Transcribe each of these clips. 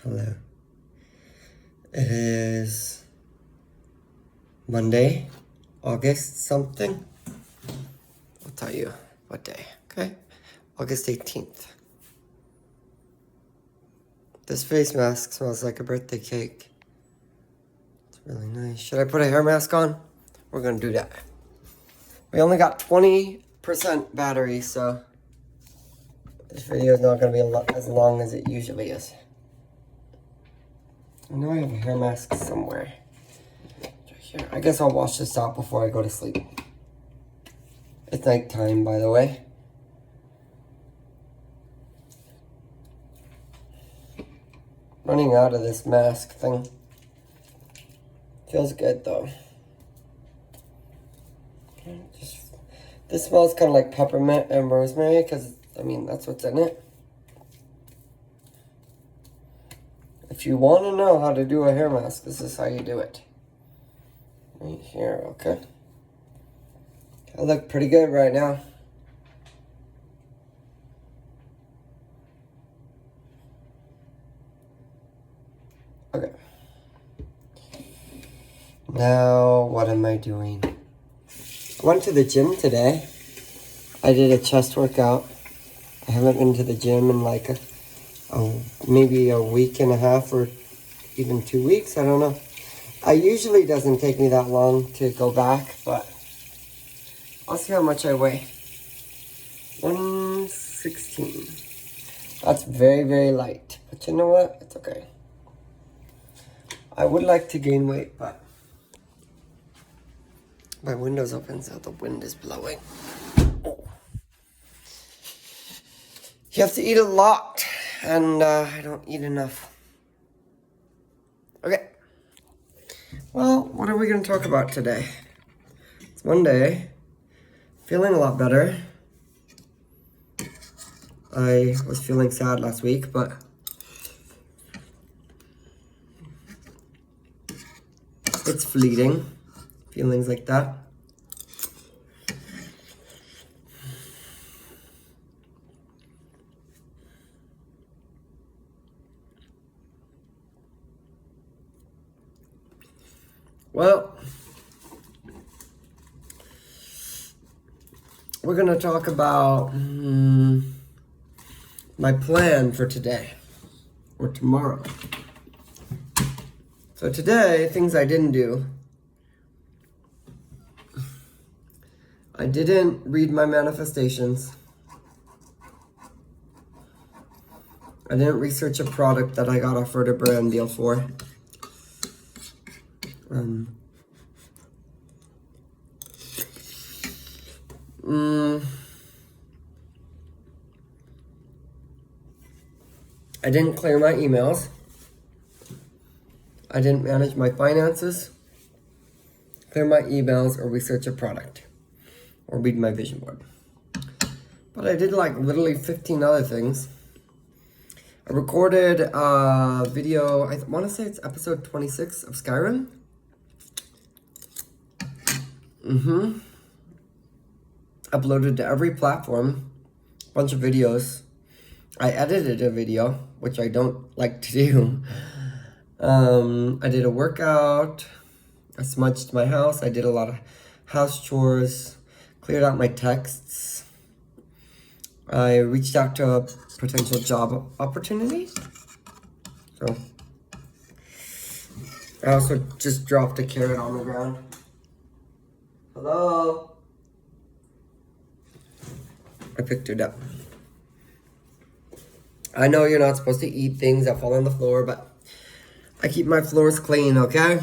Hello. It is Monday, August something. I'll tell you what day, okay? August 18th. This face mask smells like a birthday cake. It's really nice. Should I put a hair mask on? We're gonna do that. We only got 20% battery, so this video is not gonna be as long as it usually is. I know I have a hair mask somewhere. Right here. I guess I'll wash this out before I go to sleep. It's nighttime, by the way. Running out of this mask thing. Feels good though. This smells kind of like peppermint and rosemary because, I mean, that's what's in it. If you want to know how to do a hair mask, this is how you do it. Right here, okay? I look pretty good right now. Okay. Now, what am I doing? I went to the gym today. I did a chest workout. I haven't been to the gym in like maybe a week and a half or even 2 weeks. I don't know. It usually doesn't take me that long to go back, but I'll see how much I weigh. 116. That's very, very light. But you know what? It's okay. I would like to gain weight, but my window's open, so the wind is blowing. Oh. You have to eat a lot, and I don't eat enough. Okay. Well, what are we going to talk about today? It's Monday. Feeling a lot better. I was feeling sad last week, but it's fleeting. Feelings like that. Well, we're going to talk about my plan for today or tomorrow. So today, things I didn't do. I didn't read my manifestations. I didn't research a product that I got offered a brand deal for. I didn't clear my emails. I didn't manage my finances, clear my emails, or research a product, or read my vision board. But I did like literally 15 other things. I recorded a video, I want to say it's episode 26 of Skyrim. Uploaded to every platform, a bunch of videos. I edited a video, which I don't like to do. I did a workout. I smudged my house. I did a lot of house chores, cleared out my texts. I reached out to a potential job opportunity. So I also just dropped a carrot on the ground. Hello? I picked it up. I know you're not supposed to eat things that fall on the floor, but I keep my floors clean, okay?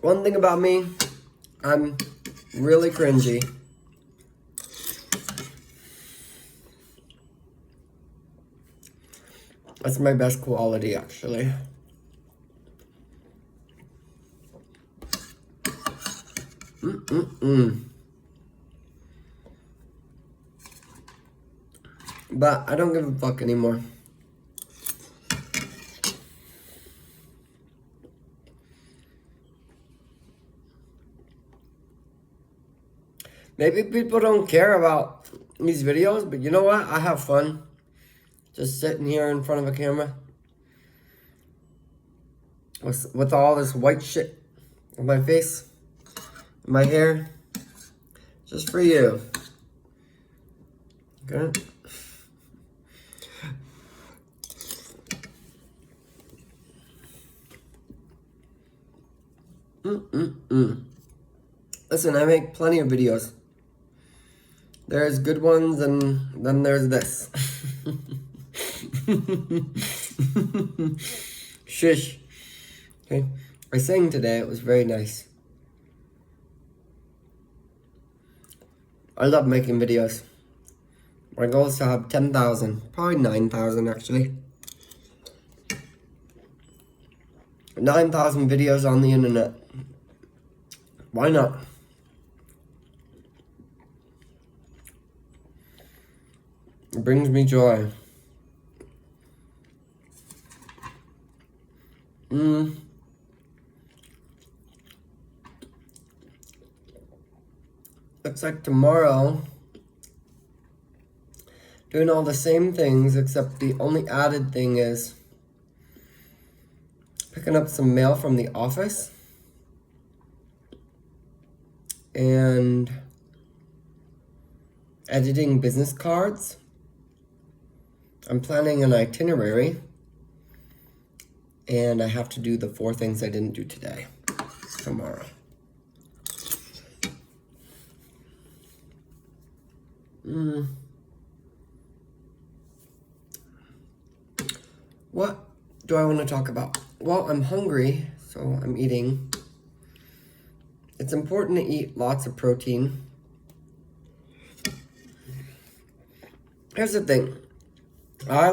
One thing about me, I'm really cringy. That's my best quality, actually. But I don't give a fuck anymore. Maybe people don't care about these videos, but you know what? I have fun just sitting here in front of a camera with all this white shit on my face, my hair, just for you. Okay? Listen, I make plenty of videos. There's good ones, and then there's this. Shush. Okay. I sang today. It was very nice. I love making videos. My goal is to have 10,000. Probably 9,000, actually. 9,000 videos on the internet. Why not? It brings me joy. Looks like tomorrow, doing all the same things, except the only added thing is picking up some mail from the office and editing business cards. I'm planning an itinerary, and I have to do the 4 things I didn't do today, tomorrow. What do I want to talk about? Well, I'm hungry, so I'm eating. It's important to eat lots of protein. Here's the thing. I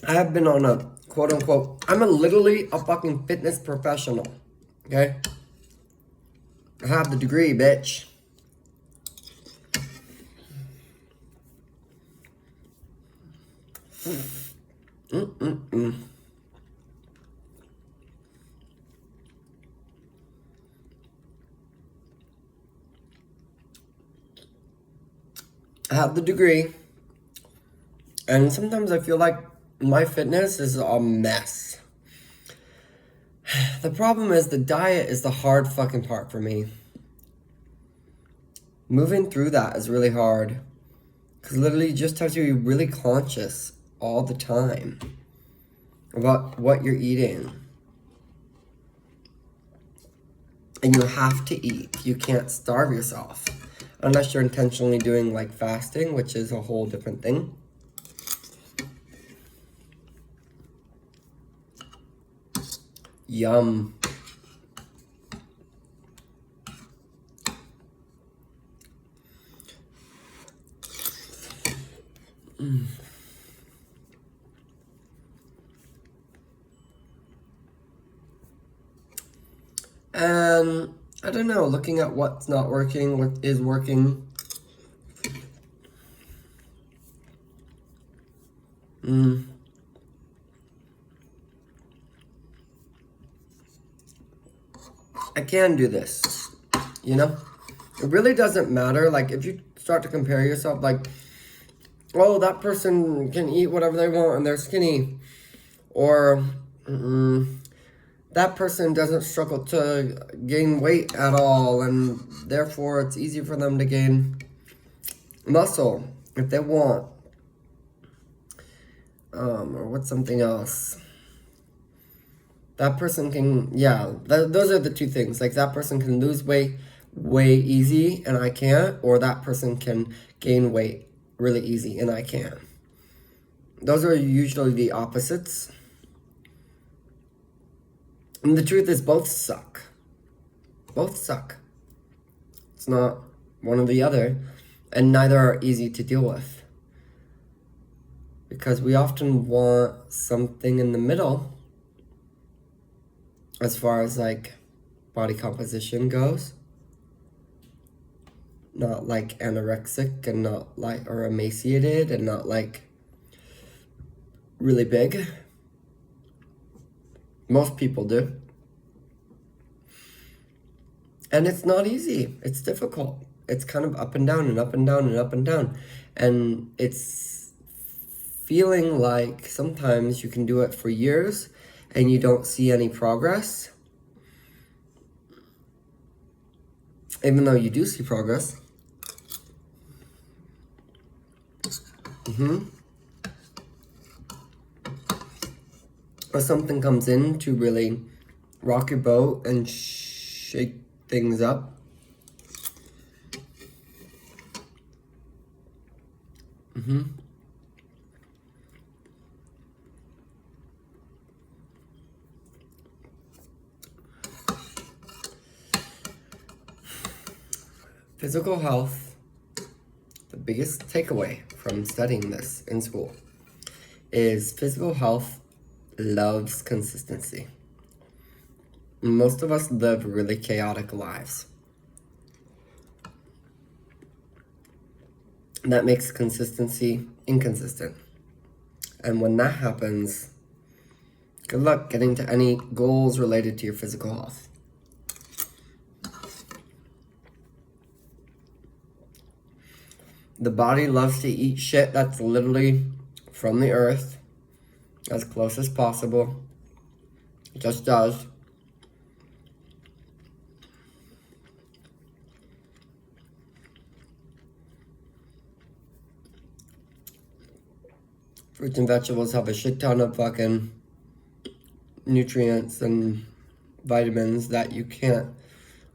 have been on a quote unquote, I'm literally a fucking fitness professional. Okay? I have the degree, bitch. I have the degree, and sometimes I feel like my fitness is a mess. The problem is the diet is the hard fucking part for me. Moving through that is really hard, because literally you just have to be really conscious all the time about what you're eating. And you have to eat. You can't starve yourself. Unless you're intentionally doing like fasting, which is a whole different thing. Yum. And I don't know, looking at what's not working, what is working. I can do this, you know? It really doesn't matter. Like, if you start to compare yourself, like, oh, that person can eat whatever they want and they're skinny. Or, that person doesn't struggle to gain weight at all, and therefore it's easy for them to gain muscle if they want. Or what's something else? That person can, those are the 2 things. Like, that person can lose weight way easy and I can't, or that person can gain weight really easy and I can't. Those are usually the opposites. And the truth is, both suck. Both suck. It's not one or the other, and neither are easy to deal with. Because we often want something in the middle as far as like body composition goes. Not like anorexic and not like, or emaciated and not like really big. Most people do. And it's not easy. It's difficult. It's kind of up and down and up and down and up and down. And it's feeling like sometimes you can do it for years and you don't see any progress. Even though you do see progress. Or something comes in to really rock your boat and shake things up. Physical health, the biggest takeaway from studying this in school is physical health loves consistency. Most of us live really chaotic lives. And that makes consistency inconsistent. And when that happens, good luck getting to any goals related to your physical health. The body loves to eat shit that's literally from the earth, as close as possible. It just does. Fruits and vegetables have a shit ton of fucking nutrients and vitamins that you can't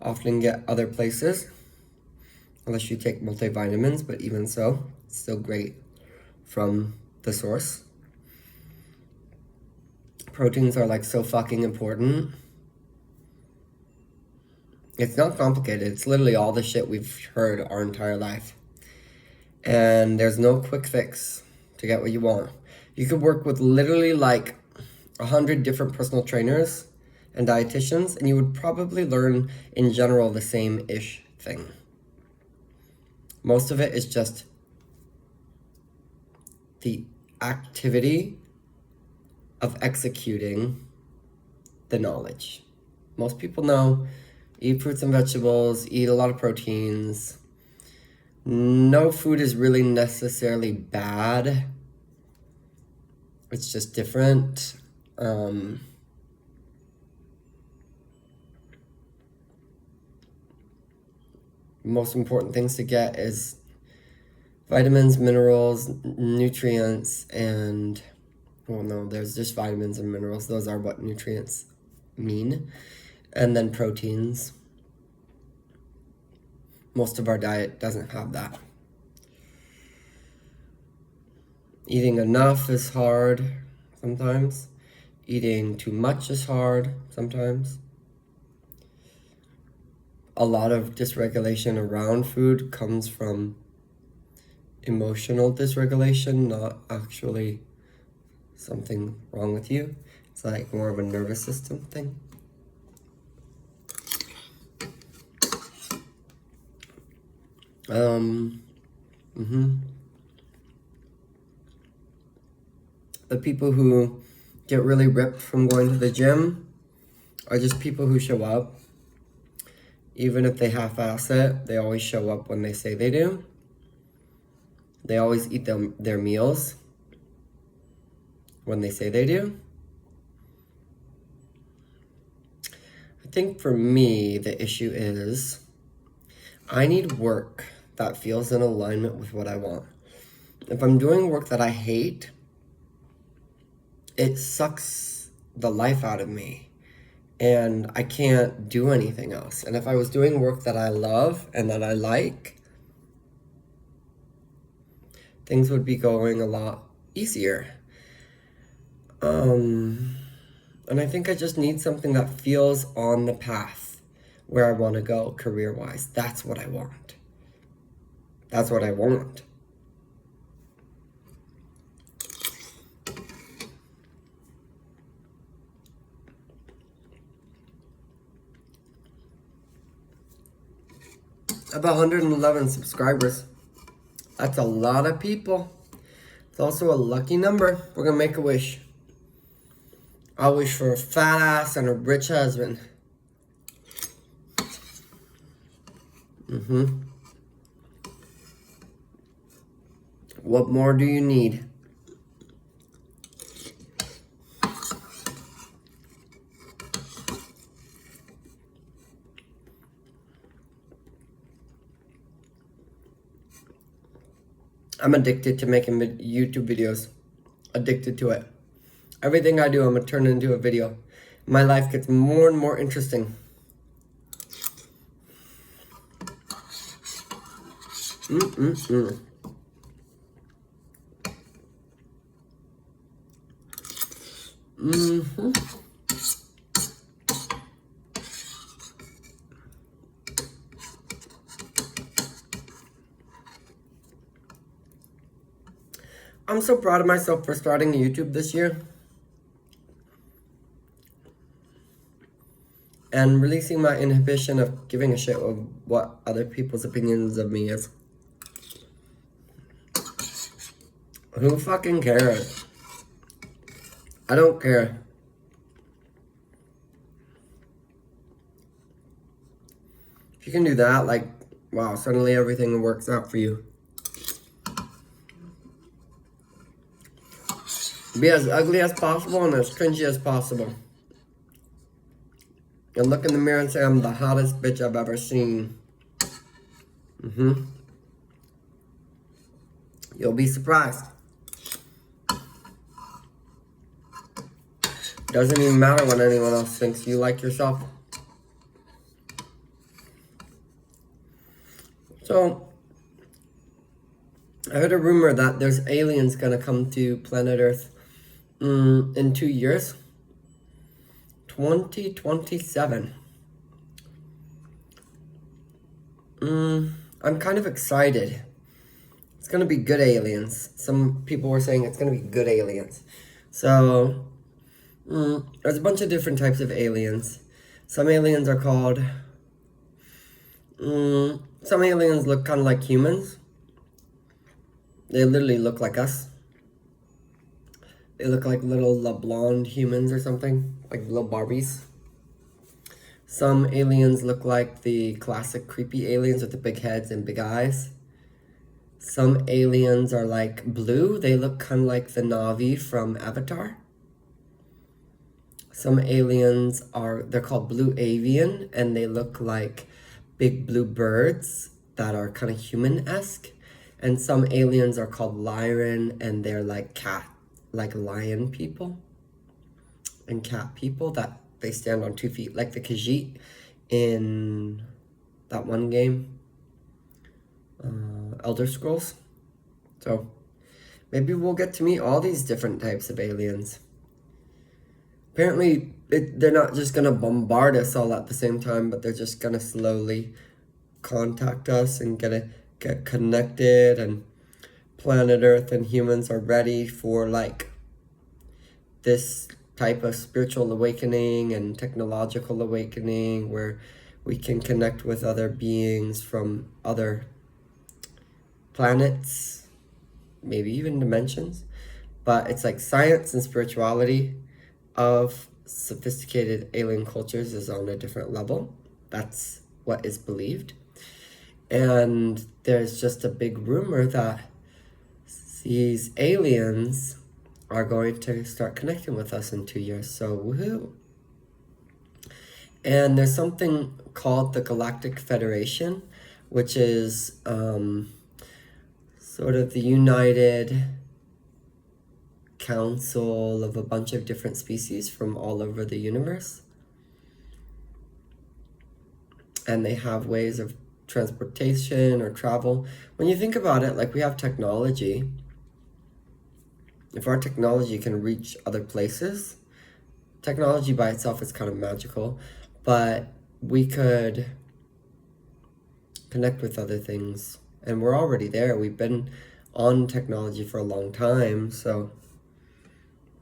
often get other places unless you take multivitamins, but even so, it's still great from the source. Proteins are like so fucking important. It's not complicated. It's literally all the shit we've heard our entire life. And there's no quick fix to get what you want. You could work with literally like 100 different personal trainers and dietitians, and you would probably learn in general the same-ish thing. Most of it is just the activity of executing the knowledge. Most people know, eat fruits and vegetables, eat a lot of proteins. No food is really necessarily bad. It's just different. Most important things to get is vitamins, minerals, nutrients, and, well, no, there's just vitamins and minerals. Those are what nutrients mean. And then proteins. Most of our diet doesn't have that. Eating enough is hard sometimes. Eating too much is hard sometimes. A lot of dysregulation around food comes from emotional dysregulation, not actually something wrong with you. It's like more of a nervous system thing. The people who get really ripped from going to the gym are just people who show up. Even if they half-ass it, they always show up when they say they do. They always eat their meals when they say they do. I think for me, the issue is I need work that feels in alignment with what I want. If I'm doing work that I hate, it sucks the life out of me. And I can't do anything else. And if I was doing work that I love and that I like, things would be going a lot easier. And I think I just need something that feels on the path where I want to go career-wise. That's what I want. That's what I want. I have 111 subscribers. That's a lot of people. It's also a lucky number. We're gonna make a wish. I'll wish for a fat ass and a rich husband. What more do you need? I'm addicted to making YouTube videos. Addicted to it. Everything I do, I'm gonna turn into a video. My life gets more and more interesting. Mm-hmm. I'm so proud of myself for starting YouTube this year and releasing my inhibition of giving a shit of what other people's opinions of me is. Who fucking cares? I don't care. If you can do that, like, wow, suddenly everything works out for you. Be as ugly as possible and as cringy as possible. And look in the mirror and say, I'm the hottest bitch I've ever seen. You'll be surprised. Doesn't even matter what anyone else thinks. You like yourself. So, I heard a rumor that there's aliens gonna come to planet Earth in 2 years. 2027. I'm kind of excited. It's gonna be good aliens. Some people were saying it's gonna be good aliens. So, there's a bunch of different types of aliens. Some aliens are called... some aliens look kind of like humans. They literally look like us. They look like little blonde humans or something, like little Barbies. Some aliens look like the classic creepy aliens with the big heads and big eyes. Some aliens are like blue. They look kind of like the Na'vi from Avatar. Some aliens they're called blue avian, and they look like big blue birds that are kind of human-esque. And some aliens are called Lyran, and they're like lion people and cat people that they stand on 2 feet, like the Khajiit in that one game, Elder Scrolls. So maybe we'll get to meet all these different types of aliens. Apparently, they're not just gonna bombard us all at the same time, but they're just gonna slowly contact us and get connected, and planet Earth and humans are ready for like this type of spiritual awakening and technological awakening where we can connect with other beings from other planets, maybe even dimensions. But it's like science and spirituality of sophisticated alien cultures is on a different level. That's what is believed. And there's just a big rumor that these aliens are going to start connecting with us in 2 years. So, woohoo. And there's something called the Galactic Federation, which is sort of the united council of a bunch of different species from all over the universe. And they have ways of transportation or travel. When you think about it, like we have technology. If our technology can reach other places, technology by itself is kind of magical, but we could connect with other things. And we're already there. We've been on technology for a long time, so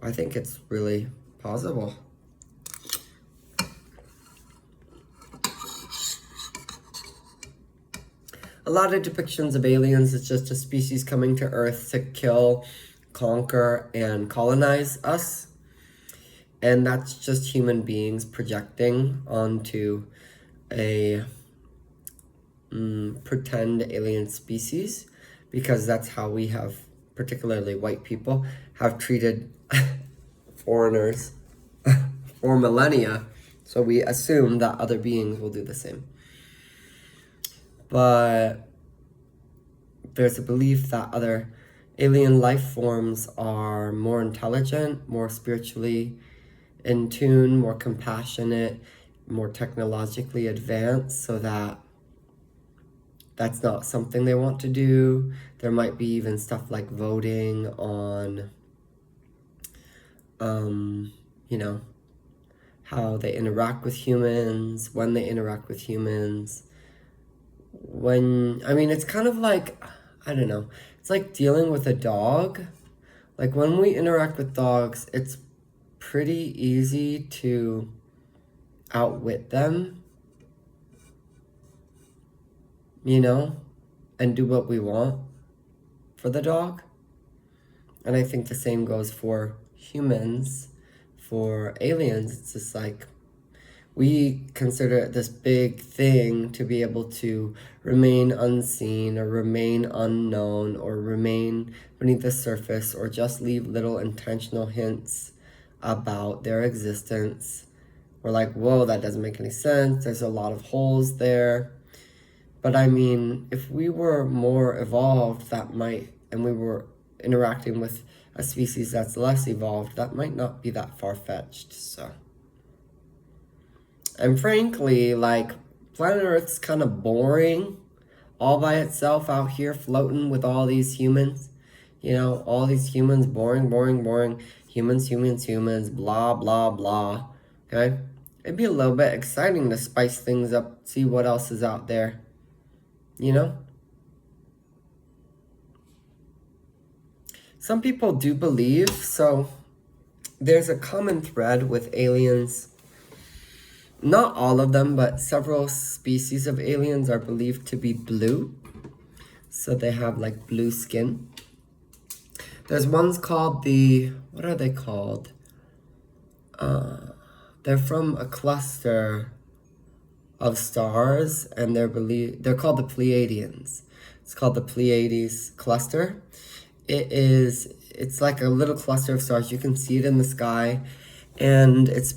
I think it's really possible. A lot of depictions of aliens, it's just a species coming to Earth to kill, conquer, and colonize us. And that's just human beings projecting onto a pretend alien species, because that's how we have, particularly white people, have treated foreigners for millennia. So we assume that other beings will do the same. But there's a belief that other alien life forms are more intelligent, more spiritually in tune, more compassionate, more technologically advanced, so that that's not something they want to do. There might be even stuff like voting on, you know, how they interact with humans, when they interact with humans. It's kind of like, I don't know, it's like dealing with a dog. Like when we interact with dogs, it's pretty easy to outwit them, and do what we want for the dog. And I think the same goes for humans, for aliens. It's just like, we consider it this big thing to be able to remain unseen or remain unknown or remain beneath the surface or just leave little intentional hints about their existence. We're like, whoa, that doesn't make any sense. There's a lot of holes there. But if we were more evolved, and we were interacting with a species that's less evolved, that might not be that far-fetched, so. And frankly, planet Earth's kind of boring all by itself out here floating with all these humans. All these humans, boring, boring, boring. Humans, blah, blah, blah. Okay? It'd be a little bit exciting to spice things up, see what else is out there. Some people do believe, so there's a common thread with aliens. Not all of them, but several species of aliens are believed to be blue. So they have blue skin. There's ones called what are they called? They're from a cluster of stars, and they're called the Pleiadians. It's called the Pleiades cluster. It's like a little cluster of stars. You can see it in the sky, and it's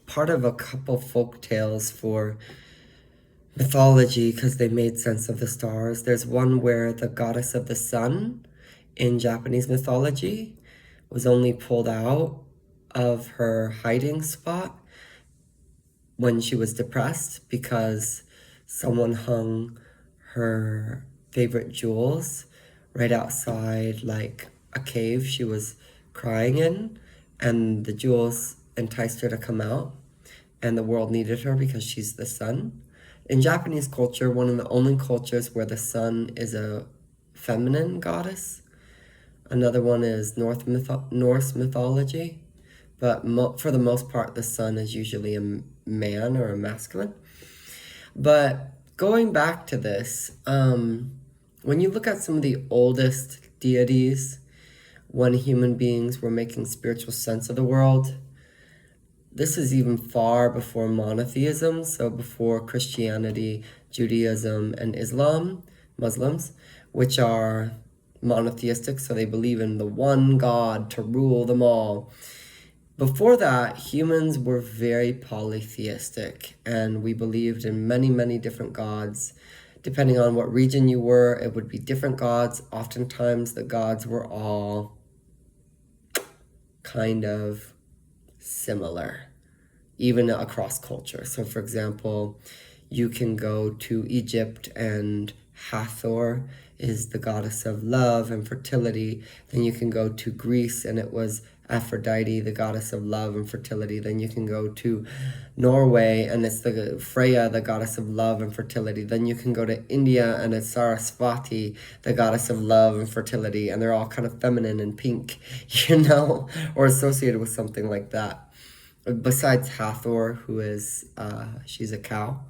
part of a couple folk tales for mythology because they made sense of the stars. There's one where the goddess of the sun in Japanese mythology was only pulled out of her hiding spot when she was depressed because someone hung her favorite jewels right outside a cave she was crying in, and the jewels enticed her to come out, and the world needed her because she's the sun. In Japanese culture, one of the only cultures where the sun is a feminine goddess. Another one is Norse mythology, but for the most part, the sun is usually a man or a masculine. But going back to this, when you look at some of the oldest deities, when human beings were making spiritual sense of the world, this is even far before monotheism, so before Christianity, Judaism, and Islam, Muslims, which are monotheistic, so they believe in the one God to rule them all. Before that, humans were very polytheistic, and we believed in many, many different gods. Depending on what region you were, it would be different gods. Oftentimes, the gods were all kind of similar, even across culture. So, for example, you can go to Egypt, and Hathor is the goddess of love and fertility. Then you can go to Greece, and it was Aphrodite, the goddess of love and fertility. Then you can go to Norway, and it's the Freya, the goddess of love and fertility. Then you can go to India, and it's Saraswati, the goddess of love and fertility. And they're all kind of feminine and pink, or associated with something like that. Besides Hathor, who is, she's a cow.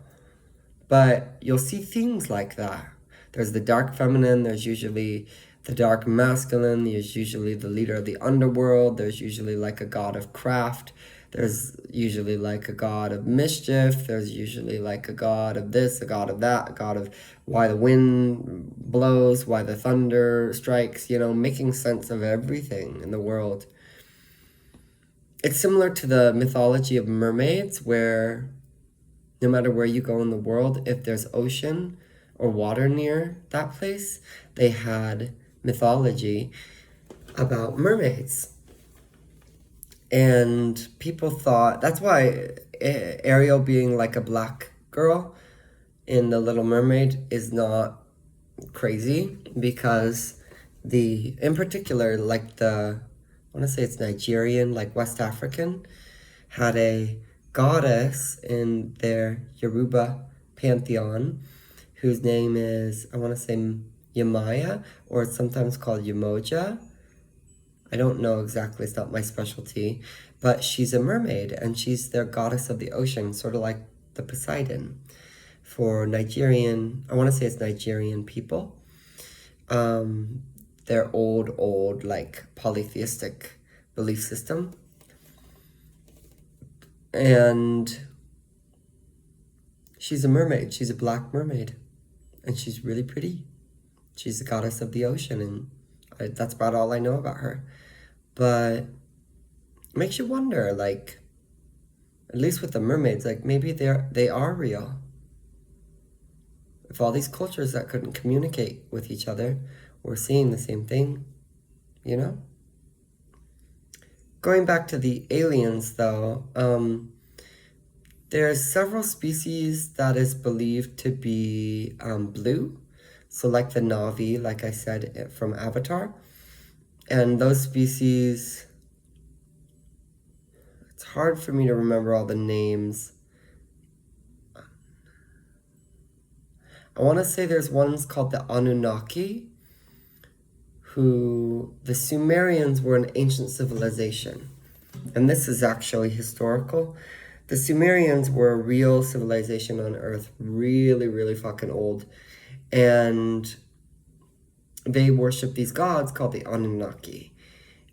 But you'll see things like that. There's the dark feminine, there's usually the dark masculine, there's usually the leader of the underworld, there's usually a god of craft, There's usually like a god of mischief. There's usually like a god of this, a god of that, a god of why the wind blows, why the thunder strikes, making sense of everything in the world. It's similar to the mythology of mermaids, where no matter where you go in the world, if there's ocean or water near that place, they had mythology about mermaids. And people thought, that's why Ariel being like a black girl in The Little Mermaid is not crazy, because in particular, like I want to say it's Nigerian, like West African, had a goddess in their Yoruba pantheon whose name is, I want to say Yemaya, or it's sometimes called Yemoja. I don't know exactly, it's not my specialty, but she's a mermaid and she's their goddess of the ocean, sort of like the Poseidon for Nigerian, I want to say it's Nigerian people. Their old, like polytheistic belief system. And she's a mermaid, she's a black mermaid, and she's really pretty. She's the goddess of the ocean, and that's about all I know about her. But it makes you wonder, like, at least with the mermaids, like maybe they are real. If all these cultures that couldn't communicate with each other were seeing the same thing, Going back to the aliens, though, there's several species that is believed to be blue. So like the Na'vi, like I said, from Avatar. And those species, it's hard for me to remember all the names. I want to say there's ones called the Anunnaki, who the Sumerians were an ancient civilization. And this is actually historical. The Sumerians were a real civilization on Earth, really, really fucking old. And they worship these gods called the Anunnaki.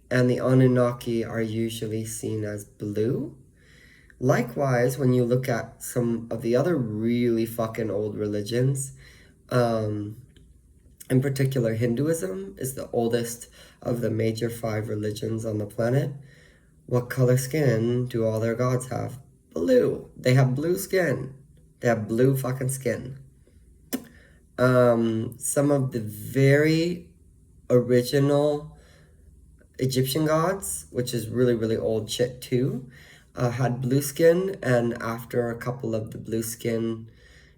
And the Anunnaki are usually seen as blue. Likewise, when you look at some of the other really fucking old religions, in particular, Hinduism is the oldest of the major 5 religions on the planet. What color skin do all their gods have? Blue. They have blue skin. They have blue fucking skin. Some of the very original Egyptian gods, which is really, really old shit too, had blue skin, and after a couple of the blue skin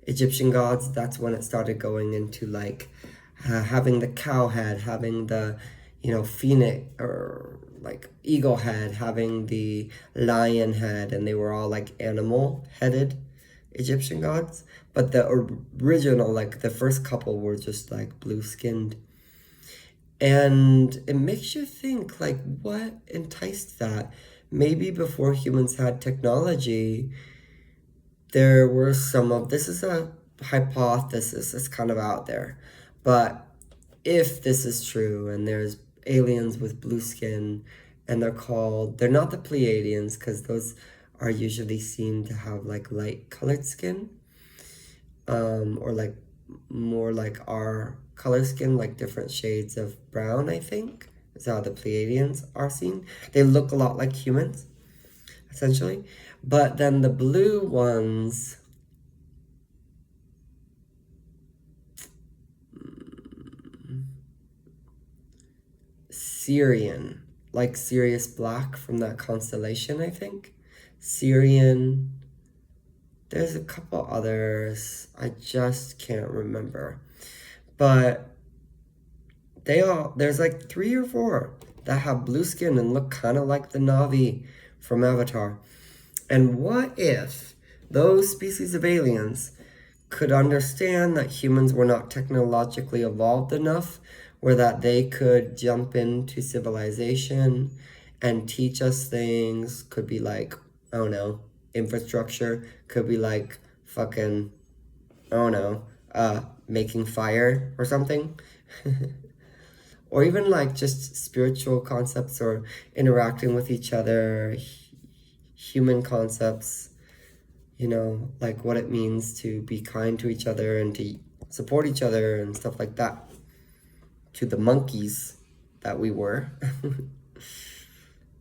Egyptian gods, that's when it started going into like having the cow head, having the, phoenix or like eagle head, having the lion head, and they were all like animal headed Egyptian gods. But the original, like the first couple, were just like blue skinned. And it makes you think, like, what enticed that? Maybe before humans had technology, there were this is a hypothesis, it's kind of out there. But if this is true and there's aliens with blue skin and they're not the Pleiadians, because those are usually seen to have like light colored skin, or like more like our color skin, like different shades of brown, I think is how the Pleiadians are seen. They look a lot like humans, essentially. But then the blue ones, Sirian, like Sirius Black from that constellation, I think. Sirian. There's a couple others. I just can't remember. But there's like 3 or 4 that have blue skin and look kind of like the Na'vi from Avatar. And what if those species of aliens could understand that humans were not technologically evolved enough, where that they could jump into civilization and teach us things? Could be like, I don't know, infrastructure, could be like fucking, I don't know, making fire or something. Or even like just spiritual concepts or interacting with each other, human concepts, you know, like what it means to be kind to each other and to support each other and stuff like that, to the monkeys that we were.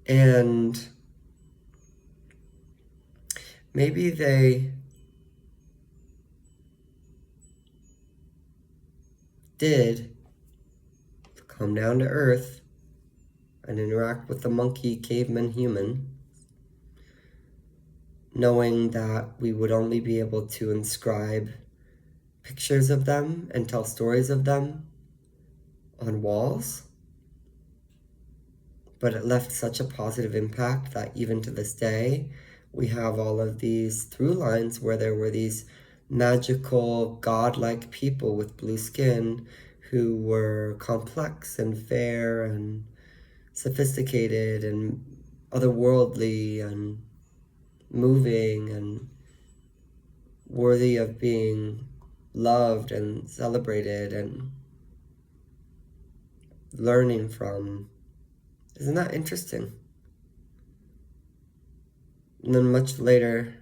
And maybe they did come down to Earth and interact with the monkey, caveman, human, knowing that we would only be able to inscribe pictures of them and tell stories of them on walls. But it left such a positive impact that even to this day, we have all of these through lines where there were these magical, godlike people with blue skin who were complex and fair and sophisticated and otherworldly and moving and worthy of being loved and celebrated and learning from. Isn't that interesting? And then much later,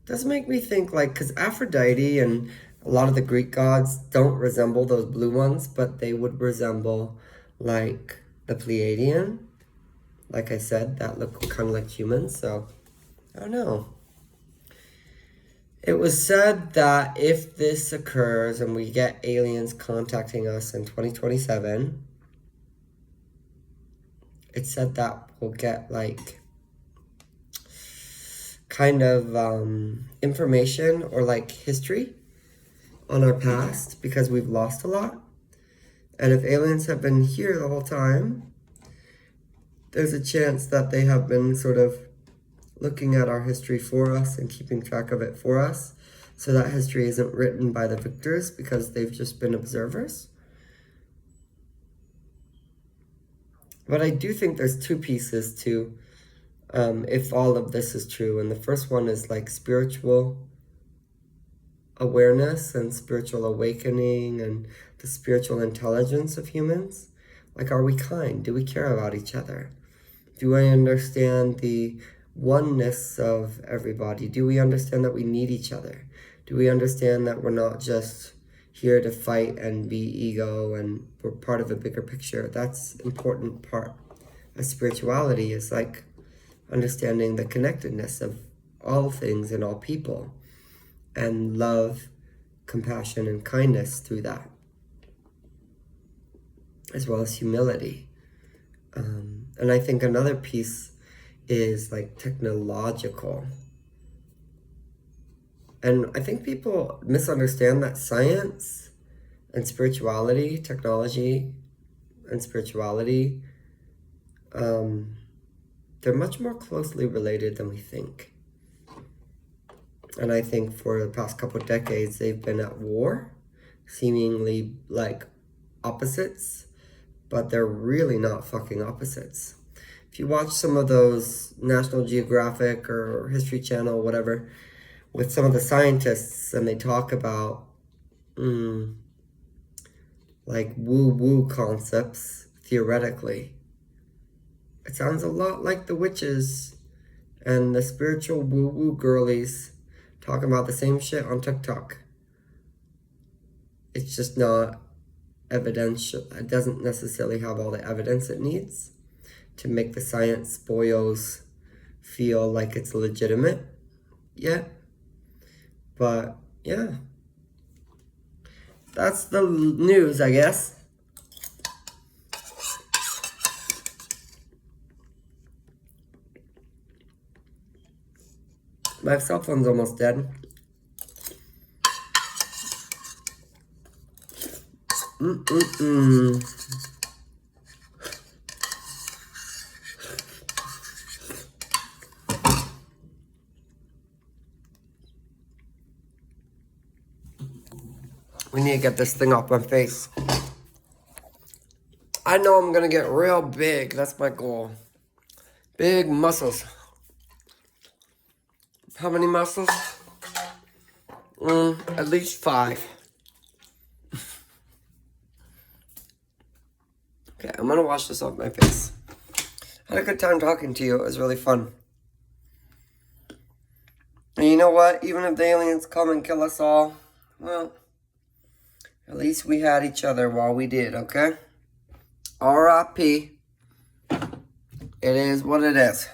it does make me think, like, because Aphrodite and a lot of the Greek gods don't resemble those blue ones, but they would resemble, like, the Pleiadian. Like I said, that look kind of like humans, so I don't know. It was said that if this occurs and we get aliens contacting us in 2027, it said that we'll get, like, kind of information or, like, history on our past because we've lost a lot. And if aliens have been here the whole time, there's a chance that they have been sort of looking at our history for us and keeping track of it for us. So that history isn't written by the victors because they've just been observers. But I do think there's two pieces to if all of this is true. And the first one is like spiritual awareness and spiritual awakening and the spiritual intelligence of humans. Like, are we kind? Do we care about each other? Do I understand the oneness of everybody? Do we understand that we need each other? Do we understand that we're not just here to fight and be ego and we're part of a bigger picture? That's an important part of spirituality, is like understanding the connectedness of all things and all people and love, compassion, and kindness through that, as well as humility. And I think another piece is like technological. And I think people misunderstand that science and spirituality, technology and spirituality, they're much more closely related than we think. And I think for the past couple of decades, they've been at war, seemingly like opposites, but they're really not fucking opposites. If you watch some of those National Geographic or History Channel, whatever, with some of the scientists, and they talk about like woo-woo concepts, theoretically, it sounds a lot like the witches and the spiritual woo-woo girlies talking about the same shit on TikTok. It's just not evidential. It doesn't necessarily have all the evidence it needs to make the science boyos feel like it's legitimate yet. But yeah, that's the news, I guess. My cell phone's almost dead. We need to get this thing off my face. I know I'm gonna get real big. That's my goal. Big muscles. How many muscles? At least 5. Okay, I'm gonna wash this off my face. Had a good time talking to you. It was really fun. know what? Even if the aliens come and kill us all, well, at least we had each other while we did, okay? R.I.P. It is what it is.